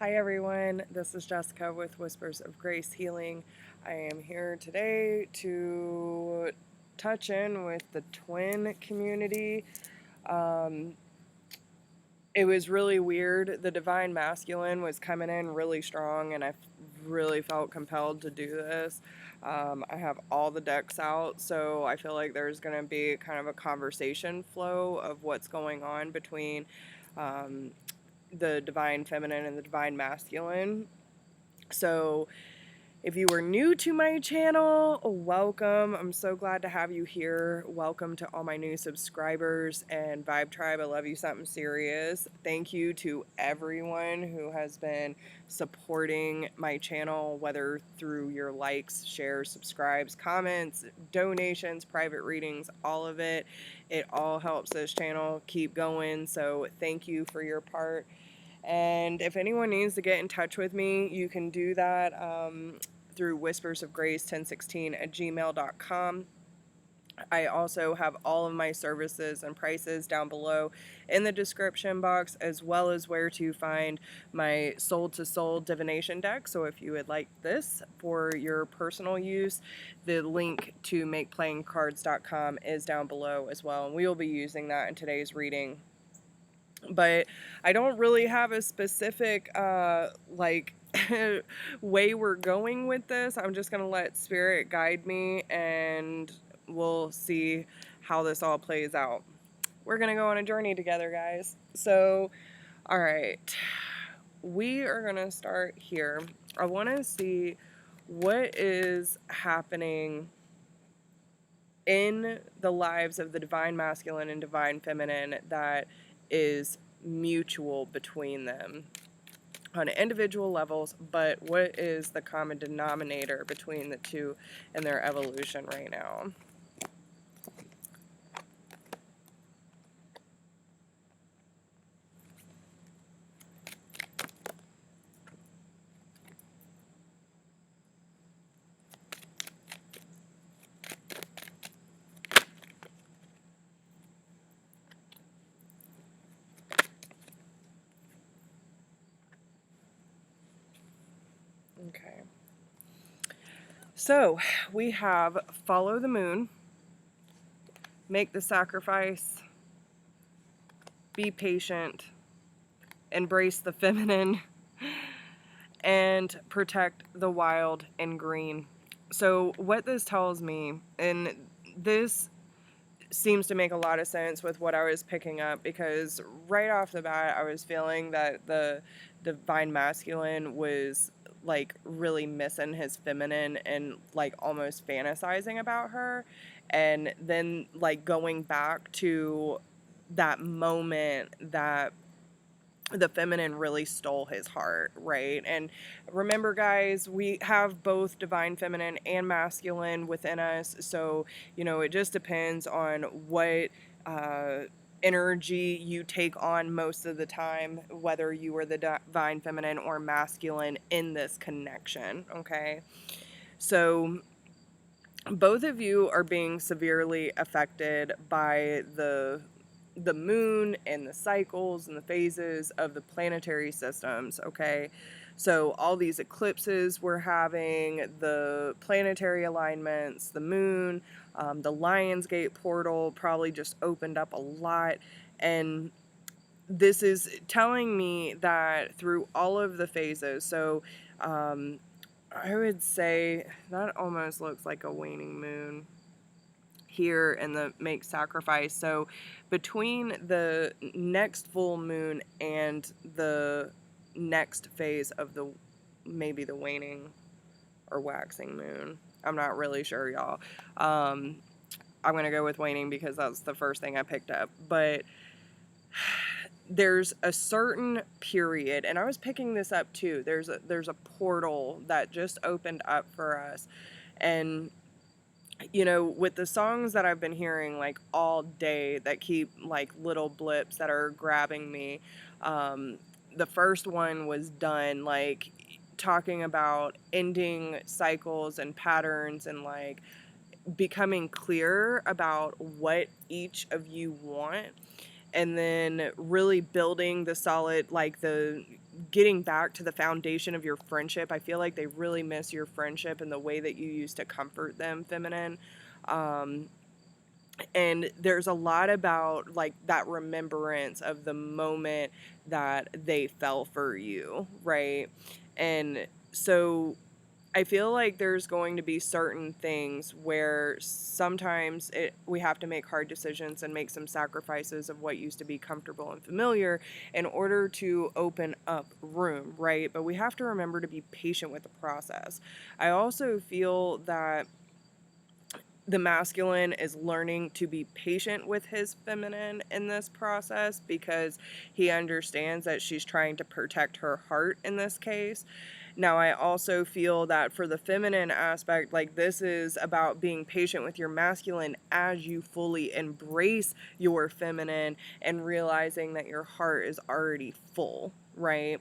Hi everyone, this is Jessica with Whispers of Grace Healing. I am here today to touch in with the twin community. It was really weird. The Divine Masculine was coming in really strong, and I really felt compelled to do this. I have all the decks out, so I feel like there's going to be kind of a conversation flow of what's going on between um, the Divine Feminine and the Divine Masculine. So if you are new to my channel, welcome. I'm so glad to have you here. Welcome to all my new subscribers and Vibe Tribe. I love you something serious. Thank you to everyone who has been supporting my channel, whether through your likes, shares, subscribes, comments, donations, private readings, all of it. It all helps this channel keep going. So thank you for your part. And if anyone needs to get in touch with me, you can do that through whispersofgrace1016@gmail.com. I also have all of my services and prices down below in the description box, as well as where to find my soul to soul divination deck. So if you would like this for your personal use, the link to makeplayingcards.com is down below as well. And we will be using that in today's reading. But I don't really have a specific way we're going with this. I'm just gonna let spirit guide me, and we'll see how this all plays out. We're gonna go on a journey together, guys. So all right, we are gonna start here. I want to see what is happening in the lives of the Divine Masculine and Divine Feminine that is mutual between them on individual levels, but what is the common denominator between the two in their evolution right now? Okay. So we have follow the moon, make the sacrifice, be patient, embrace the feminine, and protect the wild and green. So what this tells me, and this seems to make a lot of sense with what I was picking up, because right off the bat I was feeling that the Divine Masculine was like really missing his feminine and like almost fantasizing about her, and then like going back to that moment that the feminine really stole his heart, right? And remember, guys, we have both divine feminine and masculine within us. So, you know, it just depends on what energy you take on most of the time, whether you are the divine feminine or masculine in this connection, okay? So, both of you are being severely affected by the moon and the cycles and the phases of the planetary systems, okay? So all these eclipses we're having, the planetary alignments, the moon, the Lionsgate portal probably just opened up a lot, and this is telling me that through all of the phases, so I would say that almost looks like a waning moon here in the make sacrifice. So between the next full moon and the next phase of the maybe the waning or waxing moon, I'm not really sure, y'all. I'm gonna go with waning because that's the first thing I picked up. But there's a certain period, and I was picking this up too. There's a portal that just opened up for us, and you know, with the songs that I've been hearing like all day that keep like little blips that are grabbing me, the first one was done like talking about ending cycles and patterns and like becoming clear about what each of you want. and then really building the solid, like the getting back to the foundation of your friendship. I feel like they really miss your friendship and the way that you used to comfort them, feminine. Um, and there's a lot about like that remembrance of the moment that they fell for you, right? And so I feel like there's going to be certain things where sometimes we have to make hard decisions and make some sacrifices of what used to be comfortable and familiar in order to open up room, right? But we have to remember to be patient with the process. I also feel that the masculine is learning to be patient with his feminine in this process because he understands that she's trying to protect her heart in this case. Now, I also feel that for the feminine aspect, like this is about being patient with your masculine as you fully embrace your feminine and realizing that your heart is already full, right?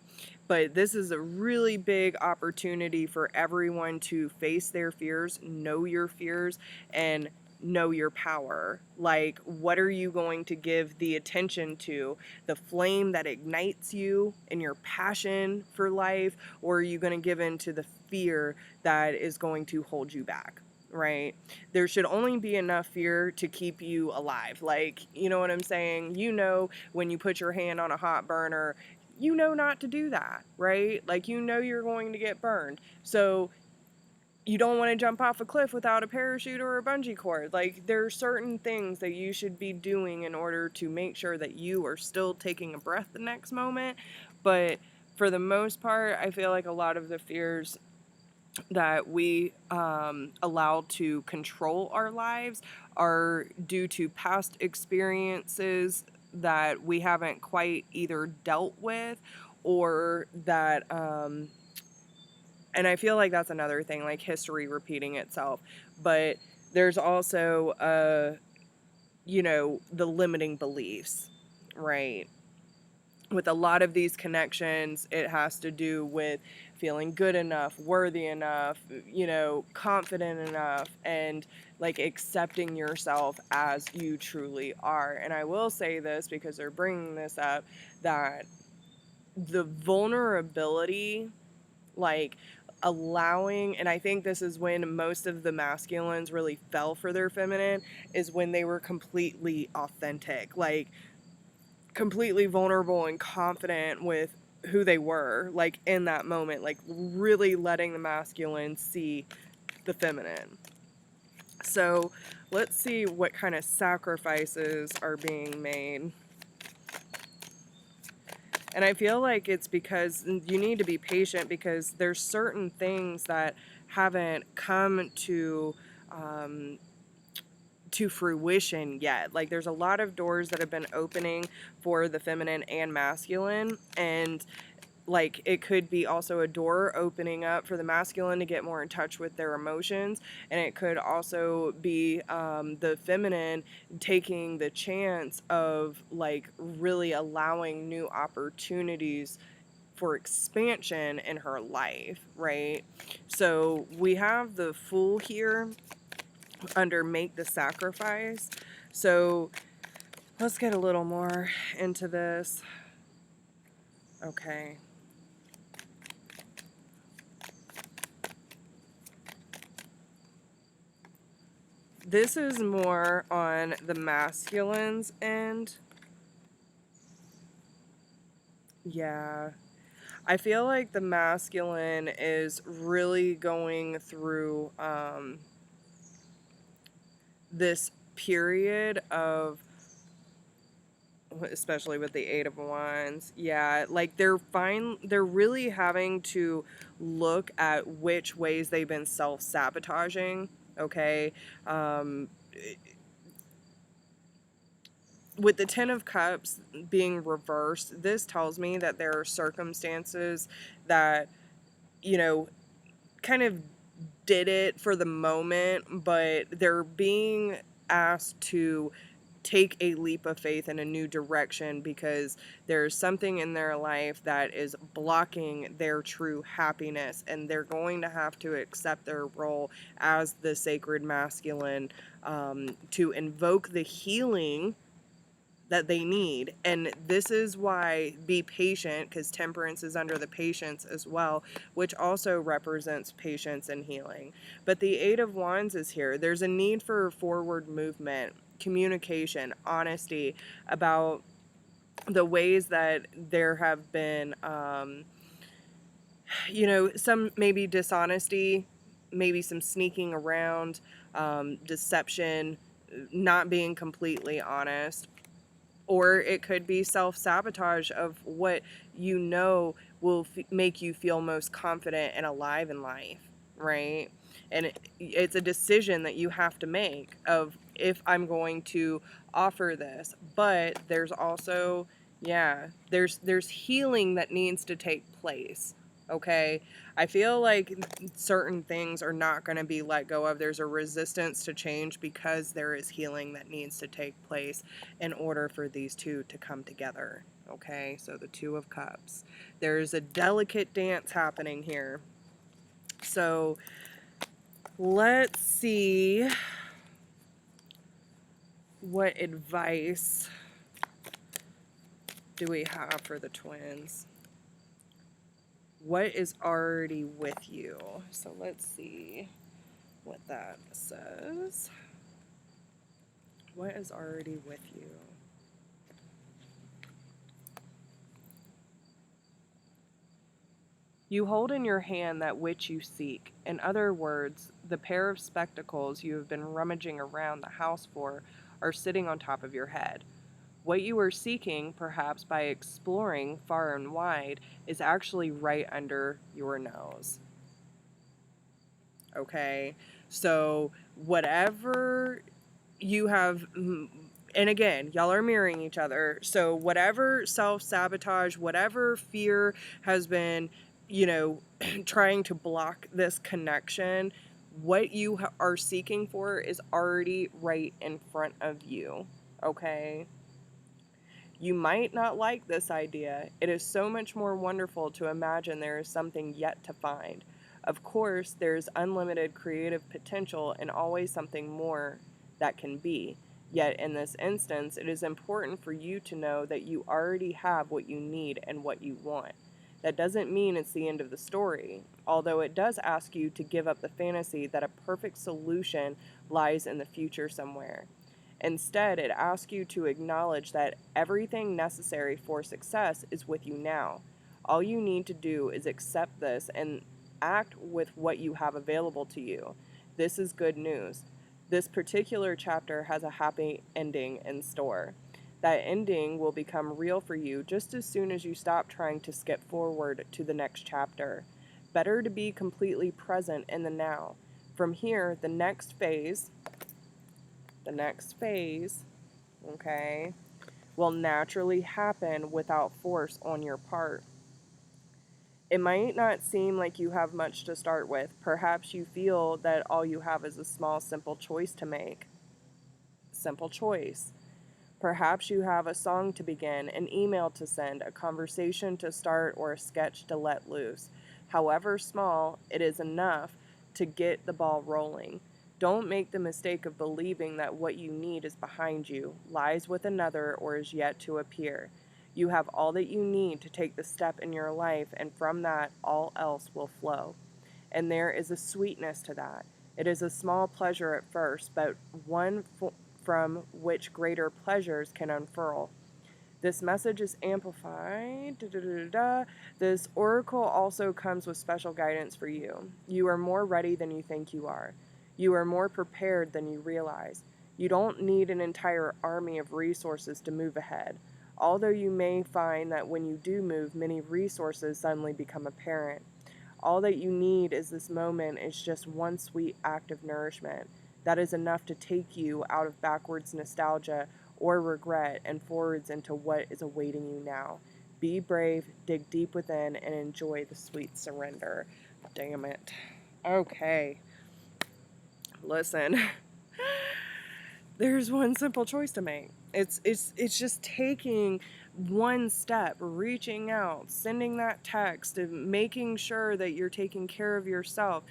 But this is a really big opportunity for everyone to face their fears, know your fears, and know your power. Like, what are you going to give the attention to? The flame that ignites you and your passion for life, or are you going to give in to the fear that is going to hold you back? Right? There should only be enough fear to keep you alive. Like, you know what I'm saying? You know, when you put your hand on a hot burner, you know not to do that, right? Like, you know you're going to get burned. So you don't want to jump off a cliff without a parachute or a bungee cord. Like, there are certain things that you should be doing in order to make sure that you are still taking a breath the next moment. But for the most part, I feel like a lot of the fears that we allow to control our lives are due to past experiences that we haven't quite either dealt with or that and I feel like that's another thing, like history repeating itself. But there's also you know, the limiting beliefs, right? With a lot of these connections, it has to do with feeling good enough, worthy enough, you know, confident enough, and like accepting yourself as you truly are. And I will say this because they're bringing this up, that the vulnerability, like allowing, and I think this is when most of the masculines really fell for their feminine, is when they were completely authentic, like completely vulnerable and confident with who they were, like in that moment, like really letting the masculine see the feminine. So let's see what kind of sacrifices are being made. And I feel like it's because you need to be patient because there's certain things that haven't come um, to fruition yet. Like, there's a lot of doors that have been opening for the feminine and masculine, and like it could be also a door opening up for the masculine to get more in touch with their emotions, and it could also be the feminine taking the chance of like really allowing new opportunities for expansion in her life, right? So we have the Fool here under make the sacrifice. So let's get a little more into this. Okay. This is more on the masculine's end. Yeah. I feel like the masculine is really going through this period of, especially with the Eight of Wands. Yeah, like they're really having to look at which ways they've been self-sabotaging, okay? Um, with the Ten of Cups being reversed, this tells me that there are circumstances that, you know, kind of did it for the moment, but they're being asked to take a leap of faith in a new direction because there's something in their life that is blocking their true happiness, and they're going to have to accept their role as the sacred masculine to invoke the healing that they need. And this is why be patient, because temperance is under the patience as well, which also represents patience and healing. But the Eight of Wands is here. There's a need for forward movement, communication, honesty about the ways that there have been, some maybe dishonesty, maybe some sneaking around, deception, not being completely honest. Or it could be self-sabotage of what will make you feel most confident and alive in life, right? And it's a decision that you have to make of, if I'm going to offer this. But there's also, there's healing that needs to take place. Okay, I feel like certain things are not going to be let go of. There's a resistance to change because there is healing that needs to take place in order for these two to come together. Okay, so the Two of Cups. There's a delicate dance happening here. So let's see what advice do we have for the twins. What is already with you? So let's see what that says. What is already with you? You hold in your hand that which you seek. In other words, the pair of spectacles you have been rummaging around the house for are sitting on top of your head. What you are seeking, perhaps by exploring far and wide, is actually right under your nose. Okay? So, whatever you have, and again, y'all are mirroring each other. So, whatever self-sabotage, whatever fear has been, trying to block this connection, what you are seeking for is already right in front of you. Okay? You might not like this idea. It is so much more wonderful to imagine there is something yet to find. Of course, there's unlimited creative potential and always something more that can be. Yet in this instance, it is important for you to know that you already have what you need and what you want. That doesn't mean it's the end of the story, although it does ask you to give up the fantasy that a perfect solution lies in the future somewhere. Instead, it asks you to acknowledge that everything necessary for success is with you now. All you need to do is accept this and act with what you have available to you. This is good news. This particular chapter has a happy ending in store. That ending will become real for you just as soon as you stop trying to skip forward to the next chapter. Better to be completely present in the now. From here, the next phase, okay, will naturally happen without force on your part. It might not seem like you have much to start with. Perhaps you feel that all you have is a small, simple choice to make. Simple choice. Perhaps you have a song to begin, an email to send, a conversation to start, or a sketch to let loose. However small, it is enough to get the ball rolling. Don't make the mistake of believing that what you need is behind you, lies with another, or is yet to appear. You have all that you need to take the step in your life, and from that, all else will flow. And there is a sweetness to that. It is a small pleasure at first, but one from which greater pleasures can unfurl. This message is amplified. This oracle also comes with special guidance for you. You are more ready than you think you are. You are more prepared than you realize. You don't need an entire army of resources to move ahead. Although you may find that when you do move, many resources suddenly become apparent. All that you need is this moment is just one sweet act of nourishment. That is enough to take you out of backwards nostalgia or regret and forwards into what is awaiting you now. Be brave, dig deep within, and enjoy the sweet surrender. Damn it. Okay. Listen. There's one simple choice to make. It's just taking one step, reaching out, sending that text, and making sure that you're taking care of yourself.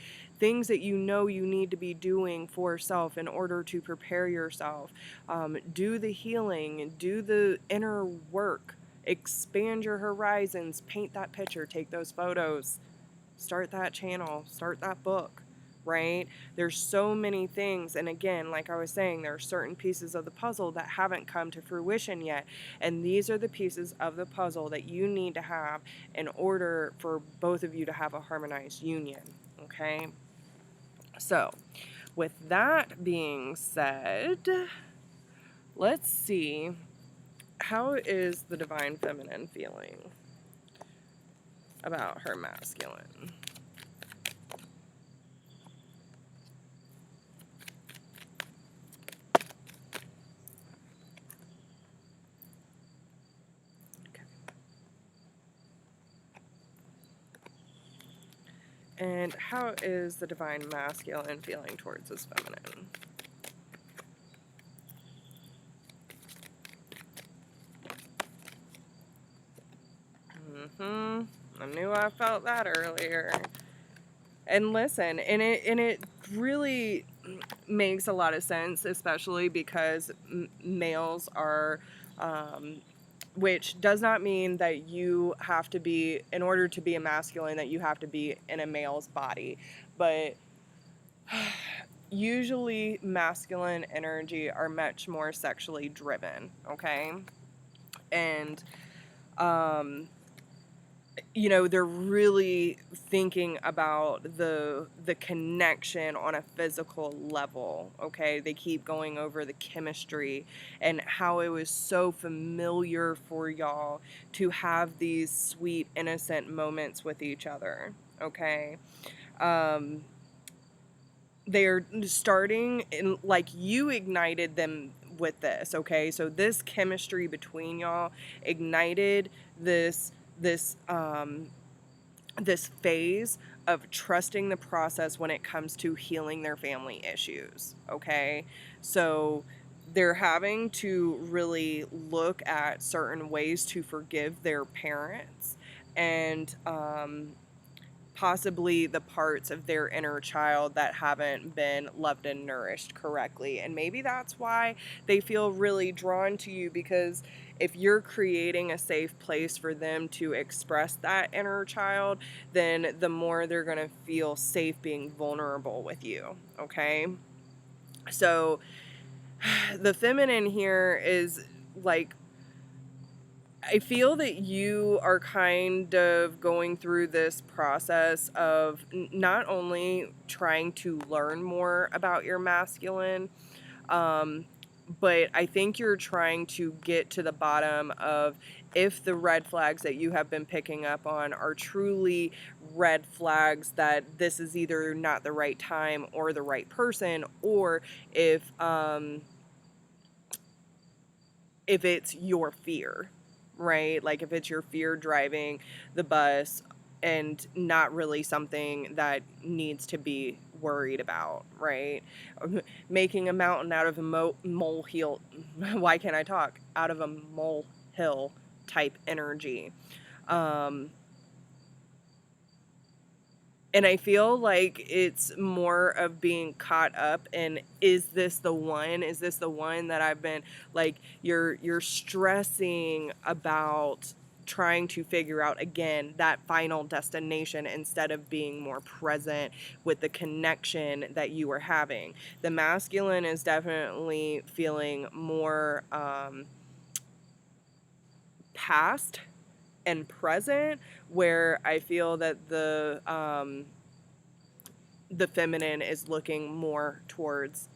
things that you know you need to be doing for self in order to prepare yourself. Do the healing, do the inner work, expand your horizons, paint that picture, take those photos, start that channel, start that book, right? There's so many things. And again, like I was saying, there are certain pieces of the puzzle that haven't come to fruition yet. And these are the pieces of the puzzle that you need to have in order for both of you to have a harmonized union, okay? So, with that being said, let's see, how is the divine feminine feeling about her masculine? And how is the divine masculine feeling towards his feminine? I knew I felt that earlier. And listen, and it really makes a lot of sense, especially because males are, which does not mean that you have to be, in order to be a masculine, that you have to be in a male's body. But usually masculine energy are much more sexually driven, okay? And, you know, they're really thinking about the connection on a physical level, okay? They keep going over the chemistry and how it was so familiar for y'all to have these sweet, innocent moments with each other, okay? They're starting in, like, you ignited them with this, okay? So this chemistry between y'all ignited this this phase of trusting the process when it comes to healing their family issues, okay? So they're having to really look at certain ways to forgive their parents and possibly the parts of their inner child that haven't been loved and nourished correctly. And maybe that's why they feel really drawn to you, because if you're creating a safe place for them to express that inner child, then the more they're going to feel safe being vulnerable with you, okay? So the feminine here is like, I feel that you are kind of going through this process of not only trying to learn more about your masculine, but I think you're trying to get to the bottom of if the red flags that you have been picking up on are truly red flags that this is either not the right time or the right person, or if it's your fear, right? Like if it's your fear driving the bus and not really something that needs to be worried about, right? Making a mountain out of a molehill. Why can't I talk? Out of a molehill type energy. And I feel like it's more of being caught up in, is this the one? Is this the one that I've been, like, you're stressing about trying to figure out, again, that final destination instead of being more present with the connection that you are having. The masculine is definitely feeling more past and present, where I feel that the feminine is looking more towards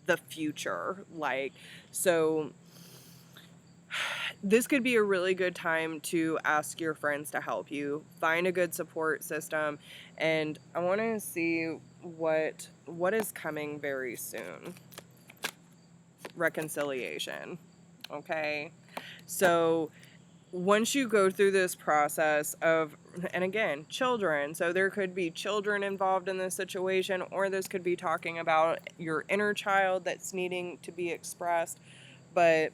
the future. Like, so this could be a really good time to ask your friends to help you find a good support system. And I want to see what is coming very soon. Reconciliation. Okay, so once you go through this process of, and again, children, so there could be children involved in this situation, or this could be talking about your inner child that's needing to be expressed. But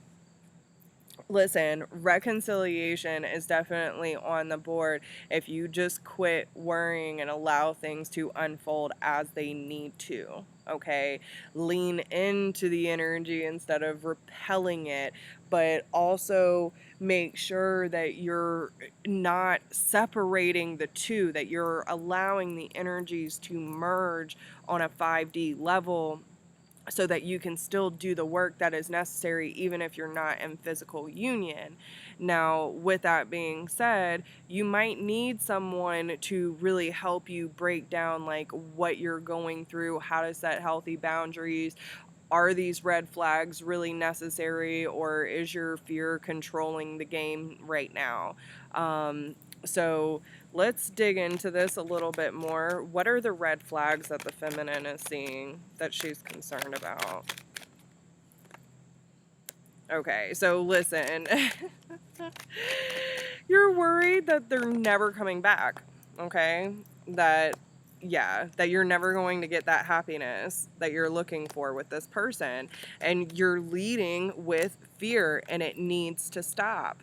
listen, reconciliation is definitely on the board if you just quit worrying and allow things to unfold as they need to. Okay, lean into the energy instead of repelling it, but also make sure that you're not separating the two, that you're allowing the energies to merge on a 5D level so that you can still do the work that is necessary even if you're not in physical union. Now, with that being said, you might need someone to really help you break down like what you're going through, how to set healthy boundaries. Are these red flags really necessary, or is your fear controlling the game right now? So let's dig into this a little bit more. What are the red flags that the feminine is seeing that she's concerned about? Okay, so listen, you're worried that they're never coming back, okay? That you're never going to get that happiness that you're looking for with this person. And you're leading with fear, and it needs to stop,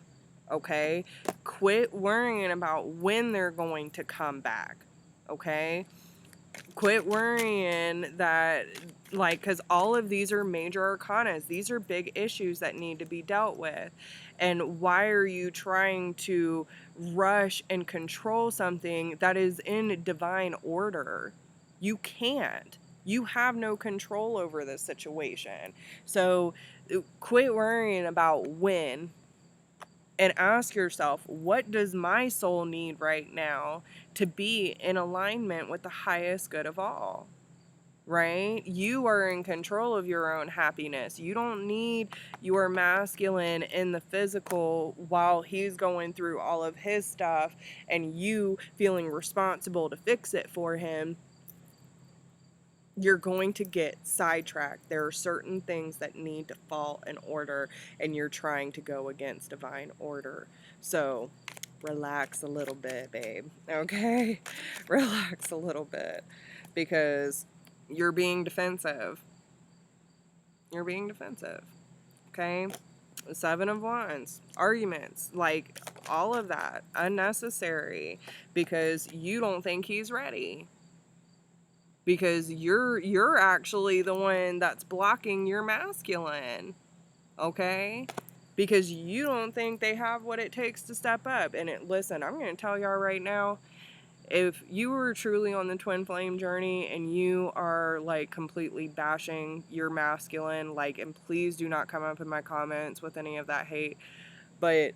okay? Quit worrying about when they're going to come back, okay? Quit worrying that, like, because all of these are major arcanas. These are big issues that need to be dealt with. And why are you trying to rush and control something that is in divine order? You can't. You have no control over this situation. So quit worrying about when and ask yourself, what does my soul need right now to be in alignment with the highest good of all? Right? You are in control of your own happiness. You don't need your masculine in the physical while he's going through all of his stuff and you feeling responsible to fix it for him. You're going to get sidetracked. There are certain things that need to fall in order, and you're trying to go against divine order. So relax a little bit, babe. Okay? Relax a little bit, because you're being defensive. You're being defensive. Okay? 7 of Wands, arguments, like all of that, unnecessary, because you don't think he's ready. Because you're actually the one that's blocking your masculine, okay? Because you don't think they have what it takes to step up. And listen, I'm going to tell y'all right now, if you were truly on the twin flame journey and you are like completely bashing your masculine, like, and please do not come up in my comments with any of that hate, but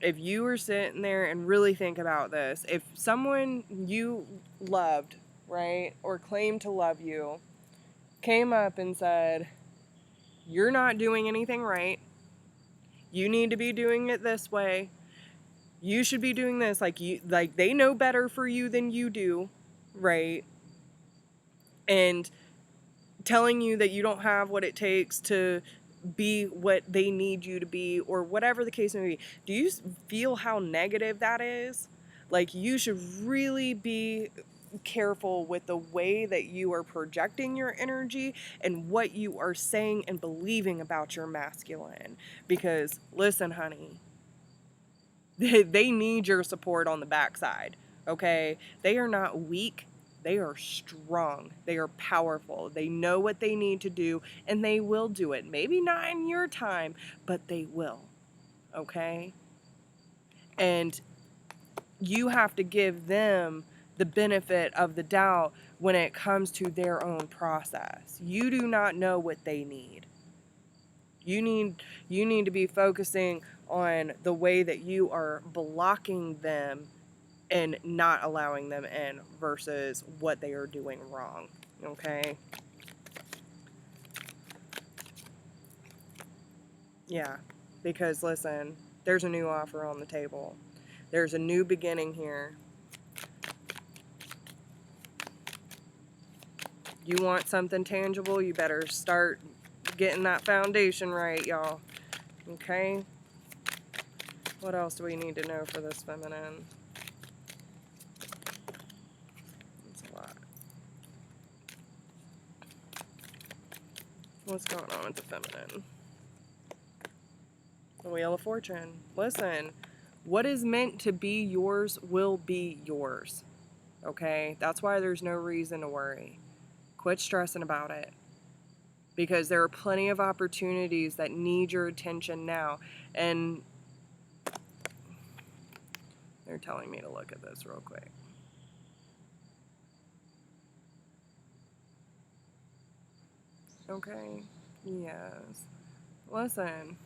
if you were sitting there and really think about this, if someone you loved, right, or claimed to love you, came up and said, you're not doing anything right, you need to be doing it this way, you should be doing this, like they know better for you than you do, right, and telling you that you don't have what it takes to be what they need you to be, or whatever the case may be, do you feel how negative that is? Like, you should really be careful with the way that you are projecting your energy and what you are saying and believing about your masculine. Because listen, honey, they need your support on the backside, okay? They are not weak. They are strong. They are powerful. They know what they need to do, and they will do it. Maybe not in your time, but they will, okay? And you have to give them the benefit of the doubt when it comes to their own process. You do not know what they need. You need to be focusing on the way that you are blocking them and not allowing them in versus what they are doing wrong. Okay? Yeah. Because listen, there's a new offer on the table. There's a new beginning here. You want something tangible, you better start getting that foundation right, y'all. Okay? What else do we need to know for this feminine? That's a lot. What's going on with the feminine? The Wheel of Fortune. Listen, what is meant to be yours will be yours. Okay? That's why there's no reason to worry. Quit stressing about it. Because there are plenty of opportunities that need your attention now. And they're telling me to look at this real quick. Okay? Yes. Listen.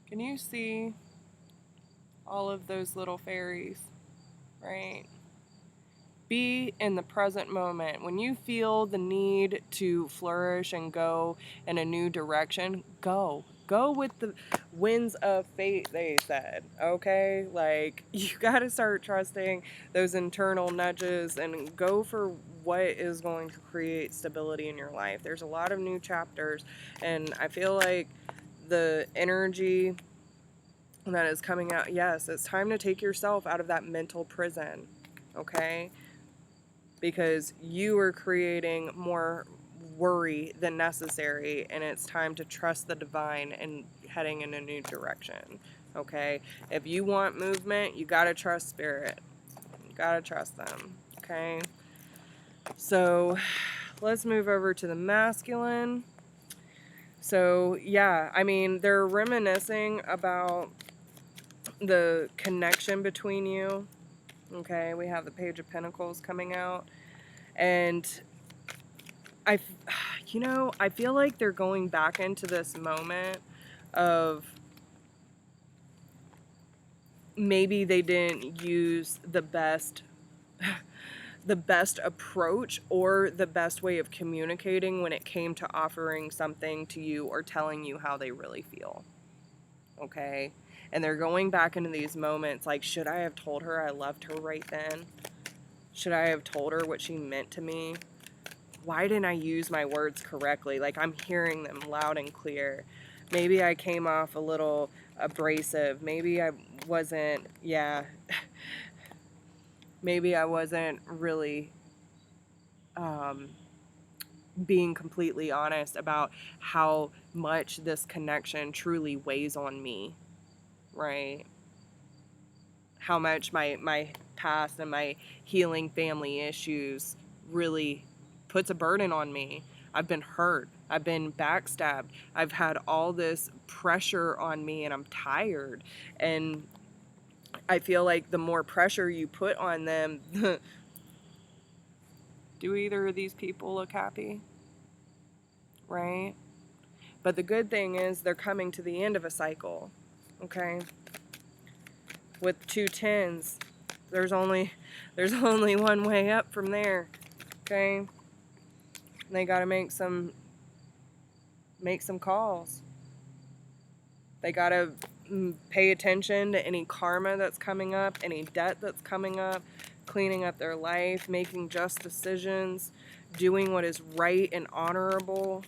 Can you see all of those little fairies? Right? Be in the present moment. When you feel the need to flourish and go in a new direction, go. Go with the winds of fate, they said. Okay? Like, you got to start trusting those internal nudges and go for what is going to create stability in your life. There's a lot of new chapters, and I feel like the energy that is coming out, yes, it's time to take yourself out of that mental prison. Okay? Because you are creating more worry than necessary, and it's time to trust the divine and heading in a new direction. Okay? If you want movement, you got to trust spirit. You got to trust them. Okay? So let's move over to the masculine. So yeah, I mean, they're reminiscing about the connection between you. Okay, we have the Page of Pentacles coming out, and I feel like they're going back into this moment of maybe they didn't use the best approach or the best way of communicating when it came to offering something to you or telling you how they really feel. Okay? And they're going back into these moments like, should I have told her I loved her right then? Should I have told her what she meant to me? Why didn't I use my words correctly? Like, I'm hearing them loud and clear. Maybe I came off a little abrasive. Maybe I wasn't, maybe I wasn't really being completely honest about how much this connection truly weighs on me, right? How much my past and my healing family issues really puts a burden on me. I've been hurt. I've been backstabbed. I've had all this pressure on me, and I'm tired. And I feel like the more pressure you put on them, do either of these people look happy? Right? But the good thing is they're coming to the end of a cycle. Okay? With 2 10s, there's only one way up from there. Okay? And they got to make some calls. They got to pay attention to any karma that's coming up, any debt that's coming up, cleaning up their life, making just decisions, doing what is right and honorable,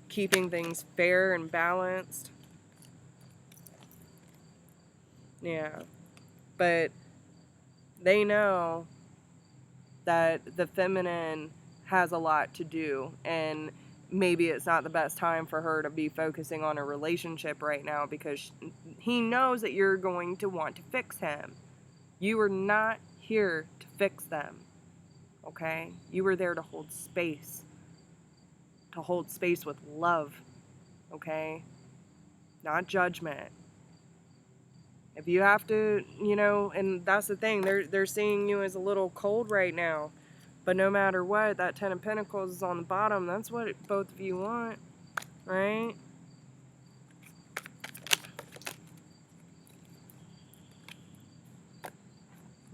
keeping things fair and balanced. Yeah. But they know that the feminine has a lot to do, and maybe it's not the best time for her to be focusing on a relationship right now, because he knows that you're going to want to fix him. You are not here to fix them, okay? You were there to hold space with love, okay? Not judgment. If you have to, and that's the thing, they're seeing you as a little cold right now. But no matter what, that 10 of Pentacles is on the bottom. That's what both of you want, right?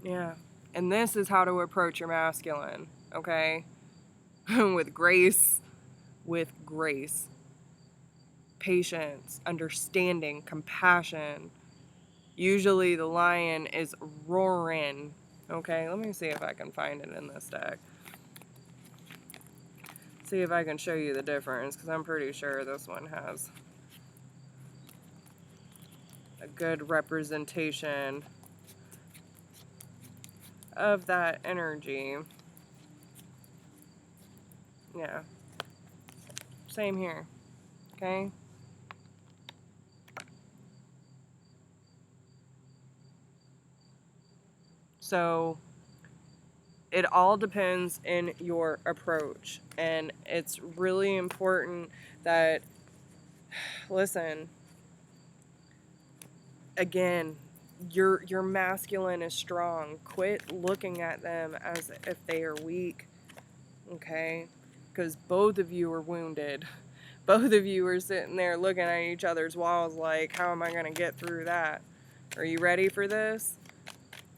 Yeah. And this is how to approach your masculine, okay? With grace. Patience, understanding, compassion. Usually the lion is roaring. Okay, let me see if I can find it in this deck. See if I can show you the difference, because I'm pretty sure this one has a good representation of that energy. Yeah. Same here. Okay? So it all depends in your approach, and it's really important that, listen, again, your masculine is strong. Quit looking at them as if they are weak, okay? Because both of you are wounded. Both of you are sitting there looking at each other's walls like, how am I going to get through that? Are you ready for this?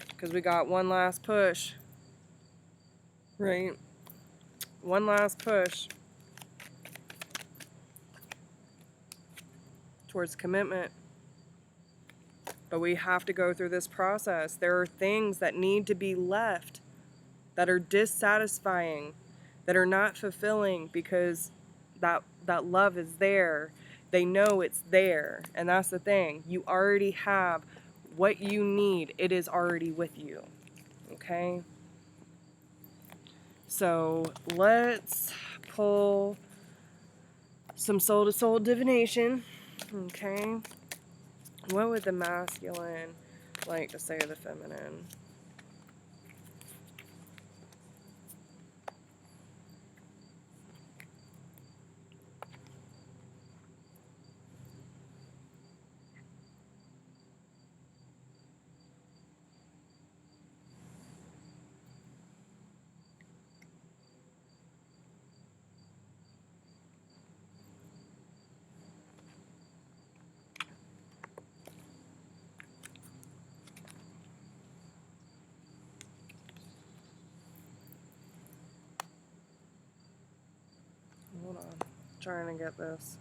Because we got one last push, right? One last push towards commitment. But we have to go through this process. There are things that need to be left that are dissatisfying, that are not fulfilling, because that love is there. They know it's there. And that's the thing. You already have what you need. It is already with you. Okay? So let's pull some soul to soul divination. Okay? What would the masculine like to say to the feminine? Hold on. Trying to get this.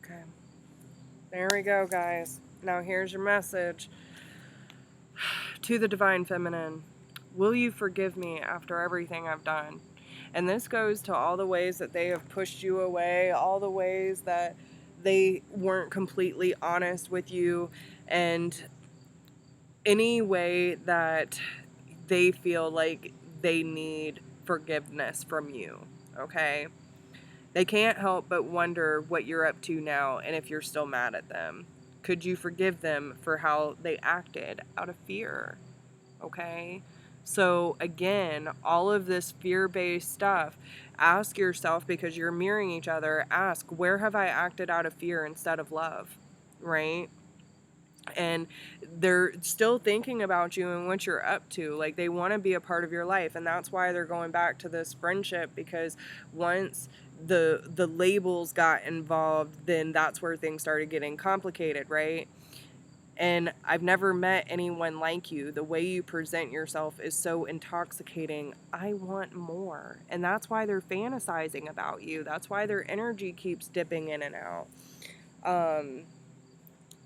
Okay. There we go, guys. Now here's your message to the divine feminine. Will you forgive me after everything I've done? And this goes to all the ways that they have pushed you away, all the ways that they weren't completely honest with you, and any way that they feel like they need forgiveness from you, okay? They can't help but wonder what you're up to now and if you're still mad at them. Could you forgive them for how they acted out of fear? Okay? So, again, all of this fear based stuff, ask yourself, because you're mirroring each other, ask, where have I acted out of fear instead of love? Right? And they're still thinking about you and what you're up to. Like, they want to be a part of your life, and that's why they're going back to this friendship, because once the labels got involved, then that's where things started getting complicated, right? And I've never met anyone like you. The way you present yourself is so intoxicating. I want more. And that's why they're fantasizing about you. That's why their energy keeps dipping in and out.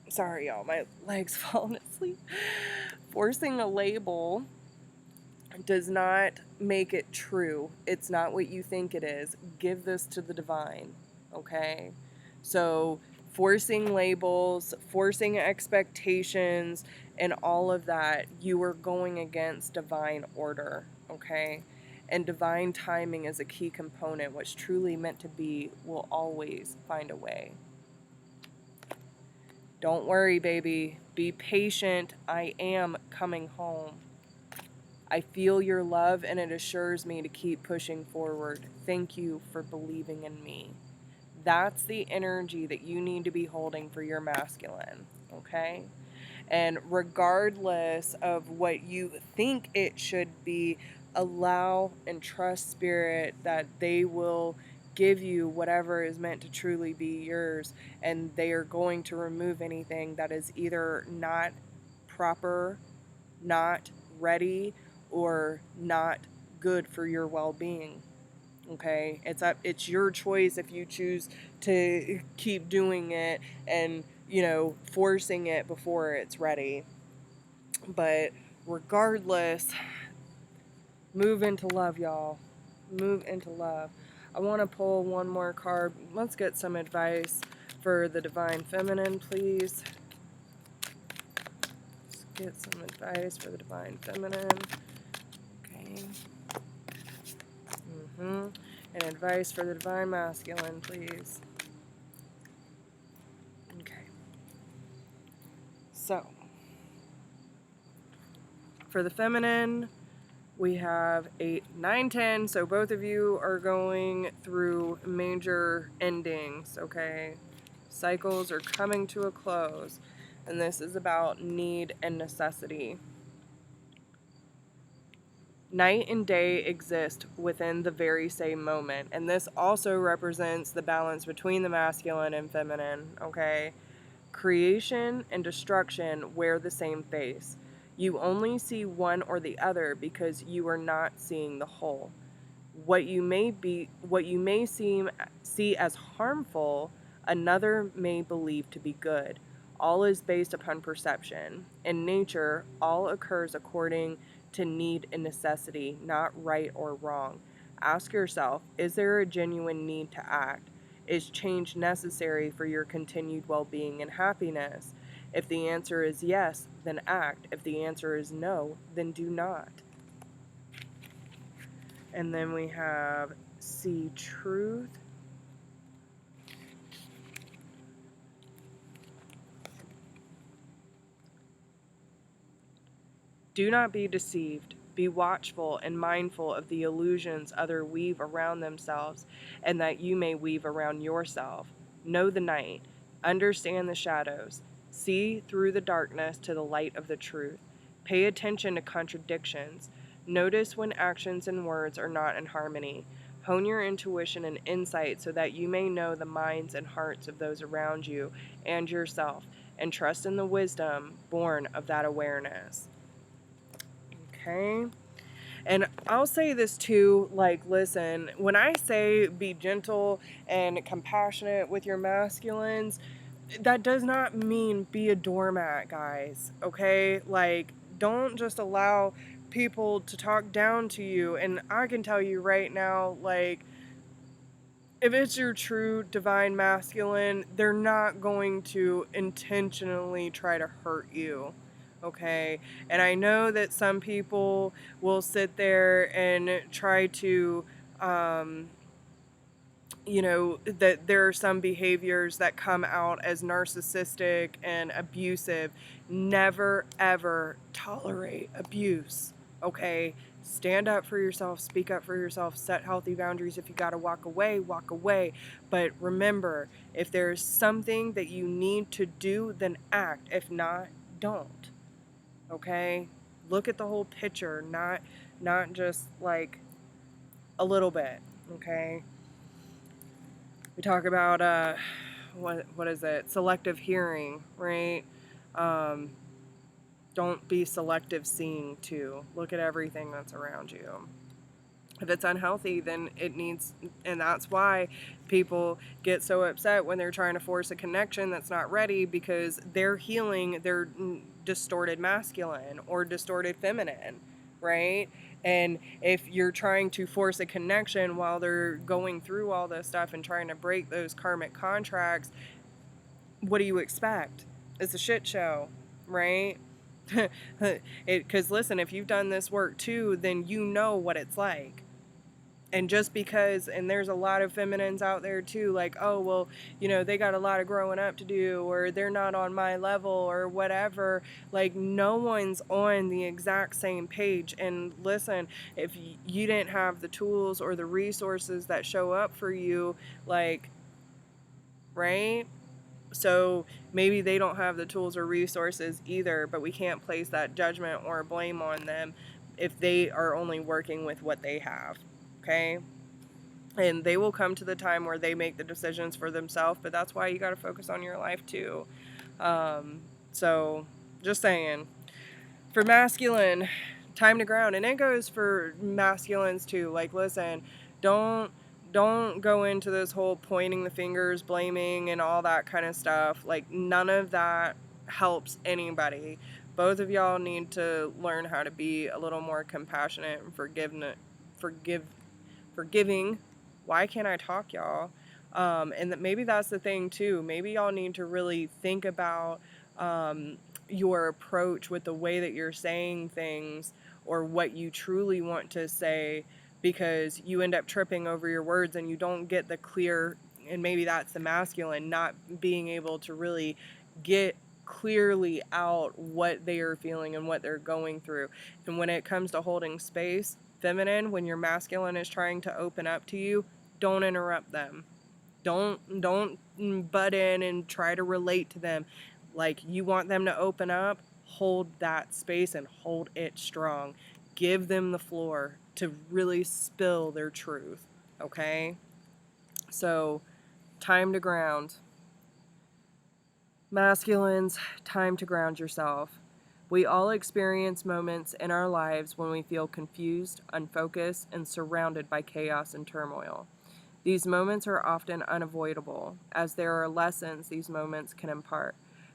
Sorry, y'all, my legs falling asleep. Forcing a label does not make it true. It's not what you think it is. Give this to the divine, okay? So, forcing labels, forcing expectations, and all of that, you are going against divine order, okay? And divine timing is a key component. What's truly meant to be will always find a way. Don't worry, baby. Be patient. I am coming home. I feel your love, and it assures me to keep pushing forward. Thank you for believing in me. That's the energy that you need to be holding for your masculine, okay? And regardless of what you think it should be, allow and trust spirit that they will give you whatever is meant to truly be yours, and they are going to remove anything that is either not proper, not ready, or not good for your well-being. Okay, it's your choice if you choose to keep doing it and, forcing it before it's ready. But regardless, move into love, y'all. Move into love. I want to pull one more card. Let's get some advice for the Divine Feminine, please. Let's get some advice for the Divine Feminine. Okay. And advice for the Divine Masculine, please. Okay. So, for the feminine, we have 8, 9, 10. So both of you are going through major endings, okay? Cycles are coming to a close. And this is about need and necessity. Night and day exist within the very same moment. And this also represents the balance between the masculine and feminine, okay? Creation and destruction wear the same face. You only see one or the other because you are not seeing the whole. What you may see as harmful, another may believe to be good. All is based upon perception. In nature, all occurs according to need and necessity, not right or wrong. Ask yourself, is there a genuine need to act? Is change necessary for your continued well-being and happiness? If the answer is yes, then act. If the answer is no, then do not. And then we have see truth. Do not be deceived. Be watchful and mindful of the illusions others weave around themselves, and that you may weave around yourself. Know the night. Understand the shadows. See through the darkness to the light of the truth. Pay attention to contradictions. Notice when actions and words are not in harmony. Hone your intuition and insight so that you may know the minds and hearts of those around you and yourself, and trust in the wisdom born of that awareness. Okay? And I'll say this too, like, listen, when I say be gentle and compassionate with your masculines, that does not mean be a doormat, guys, okay? Like, don't just allow people to talk down to you. And I can tell you right now, like, if it's your true divine masculine, they're not going to intentionally try to hurt you. Okay, and I know that some people will sit there and try to, that there are some behaviors that come out as narcissistic and abusive. Never, ever tolerate abuse. Okay, stand up for yourself, speak up for yourself, set healthy boundaries. If you gotta walk away, walk away. But remember, if there's something that you need to do, then act. If not, don't. Okay, look at the whole picture, not just like a little bit. Okay, we talk about what is it, selective hearing, right? Don't be selective seeing too. Look at everything that's around you. If it's unhealthy, then it needs, and that's why people get so upset when they're trying to force a connection that's not ready, because they're healing their distorted masculine or distorted feminine, right? And if you're trying to force a connection while they're going through all this stuff and trying to break those karmic contracts, what do you expect? It's a shit show, right? Because listen, if you've done this work too, then you know what it's like. And just because, and there's a lot of feminines out there too, like, oh, well, they got a lot of growing up to do, or they're not on my level, or whatever. Like, no one's on the exact same page. And listen, if you didn't have the tools or the resources that show up for you, like, right? So maybe they don't have the tools or resources either, but we can't place that judgment or blame on them if they are only working with what they have. Okay, and they will come to the time where they make the decisions for themselves, but that's why you got to focus on your life too. So just saying. For masculine, time to ground. And it goes for masculines too. Like, listen, don't go into this whole pointing the fingers, blaming, and all that kind of stuff. Like, none of that helps anybody. Both of y'all need to learn how to be a little more compassionate and forgiving. Why can't I talk, y'all? And that maybe that's the thing too. Maybe y'all need to really think about your approach with the way that you're saying things, or what you truly want to say, because you end up tripping over your words and you don't get the clear, and maybe that's the masculine, not being able to really get clearly out what they are feeling and what they're going through. And when it comes to holding space, feminine, when your masculine is trying to open up to you, don't interrupt them. Don't butt in and try to relate to them. Like, you want them to open up, hold that space and hold it strong. Give them the floor to really spill their truth, okay? So, time to ground. Masculines, time to ground yourself. We all experience moments in our lives when we feel confused, unfocused, and surrounded by chaos and turmoil. These moments are often unavoidable, as there are lessons these moments can impart,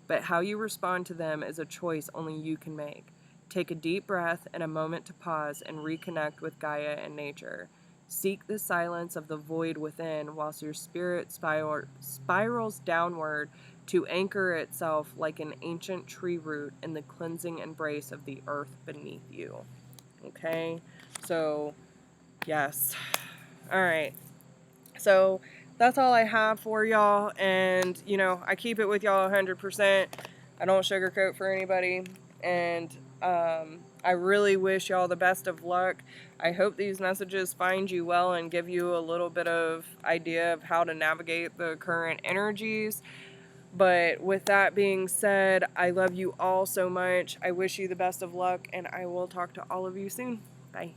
but how you respond to them is a choice only you can make. Take a deep breath and a moment to pause and reconnect with Gaia and nature. Seek the silence of the void within whilst your spirit spirals downward to anchor itself like an ancient tree root in the cleansing embrace of the earth beneath you. Okay? So, yes. All right. So that's all I have for y'all, and I keep it with y'all 100%. I don't sugarcoat for anybody, and I really wish y'all the best of luck. I hope these messages find you well and give you a little bit of idea of how to navigate the current energies. But with that being said, I love you all so much. I wish you the best of luck, and I will talk to all of you soon. Bye.